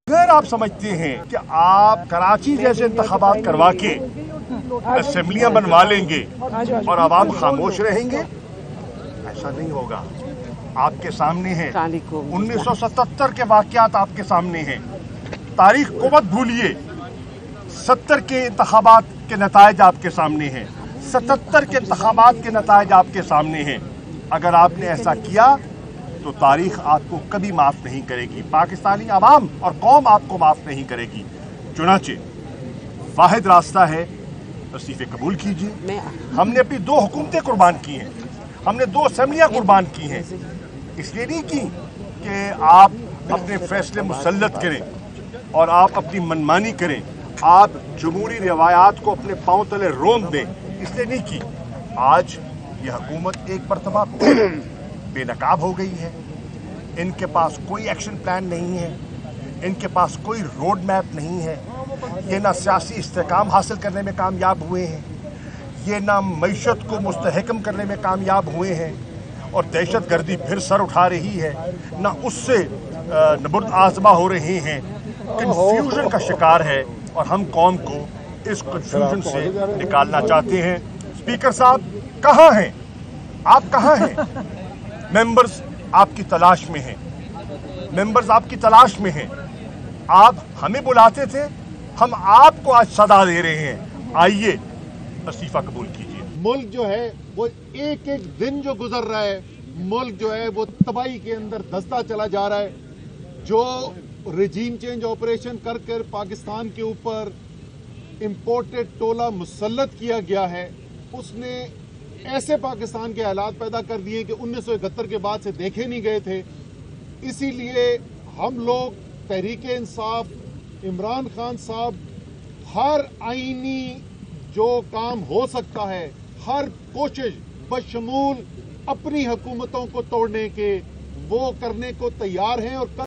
अगर आप समझते हैं कि आप कराची जैसे इंतखाबात करवा के असेंबलियां बनवा लेंगे और आवाम खामोश रहेंगे, ऐसा नहीं होगा। आपके सामने है 1977 के वाक़यात आपके सामने हैं। तारीख को मत भूलिए। 70 के इंतखाबात के नतायज आपके सामने हैं। 77 के इंतखाबात के नतायज आपके सामने हैं। अगर आपने ऐसा किया तो तारीख आपको कभी माफ़ नहीं करेगी। पाकिस्तानी आवाम और कौम आपको माफ़ नहीं करेगी। चुनाचे वाहिद रास्ता है, इस्तीफ़े कबूल कीजिए। हमने अपनी 2 हुकूमतें कुर्बान की हैं, हमने 2 असेंबलियां कुर्बान की हैं। इसलिए नहीं की कि आप अपने फैसले मुसल्लत करें और आप अपनी मनमानी करें, आप जमहूरी रवायात को अपने पांव तले रोंद दें, इसलिए नहीं की। आज यह हुकूमत एक मरतबा बेनकाब हो गई है। इनके पास कोई एक्शन प्लान नहीं है, इनके पास कोई रोड मैप नहीं है। ये ना सियासी इस्तेकाम हासिल करने में कामयाब हुए हैं, ये ना मईशत को मुस्तहकम करने में कामयाब हुए हैं, और दहशत गर्दी फिर सर उठा रही है, ना उससे नबुर्द आज़मा हो रहे हैं। कन्फ्यूजन का शिकार है और हम कौम को इस कन्फ्यूजन से निकालना चाहते हैं। स्पीकर साहब कहाँ हैं? आप कहाँ हैं? मेंबर्स आपकी तलाश में हैं, मेंबर्स आपकी तलाश में हैं। आप हमें बुलाते थे, हम आपको आज सदा दे रहे हैं। आइए इस्तीफा कबूल कीजिए। मुल्क जो है वो एक एक दिन जो गुजर रहा है, मुल्क जो है वो तबाही के अंदर धंसता चला जा रहा है। जो रजीम चेंज ऑपरेशन कर कर पाकिस्तान के ऊपर इंपोर्टेड टोला मुसल्लत किया गया है, उसने ऐसे पाकिस्तान के हालात पैदा कर दिए कि 1971 के बाद से देखे नहीं गए थे। इसीलिए हम लोग तहरीके इंसाफ, इमरान खान साहब हर आईनी जो काम हो सकता है, हर कोशिश बशमूल अपनी हुकूमतों को तोड़ने के वो करने को तैयार हैं। और